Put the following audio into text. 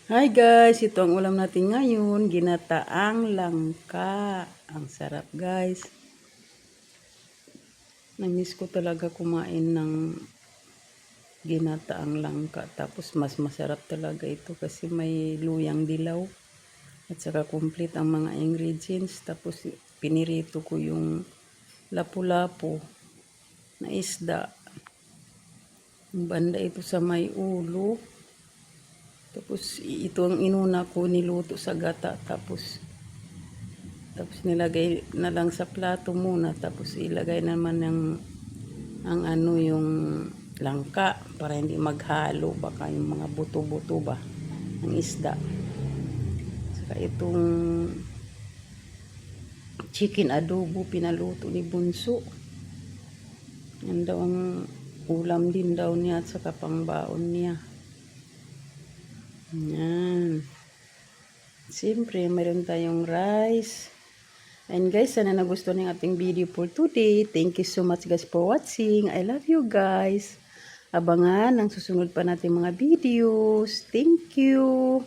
Hi guys, ito ang ulam natin ngayon, ginataang langka. Ang sarap guys. Namiss ko talaga kumain ng ginataang langka. Tapos mas masarap talaga ito kasi may luyang dilaw. At saka complete ang mga ingredients. Tapos pinirito ko yung lapu-lapu na isda. Yung banda ito sa may ulo. Tapos ito ang inuna ko niluto sa gata. Tapos nilagay na lang sa plato muna. Tapos ilagay naman ang ano yung langka para hindi maghalo. Baka yung mga buto-buto ba ng isda. Saka itong chicken adobo pinaluto ni Bunso. Yan daw ang ulam din daw niya at saka pangbaon niya. Yan. Siyempre, mayroon tayong rice. And guys, sana nagustuhan ng ating video for today. Thank you so much guys for watching. I love you guys. Abangan ang susunod pa natin mga videos. Thank you.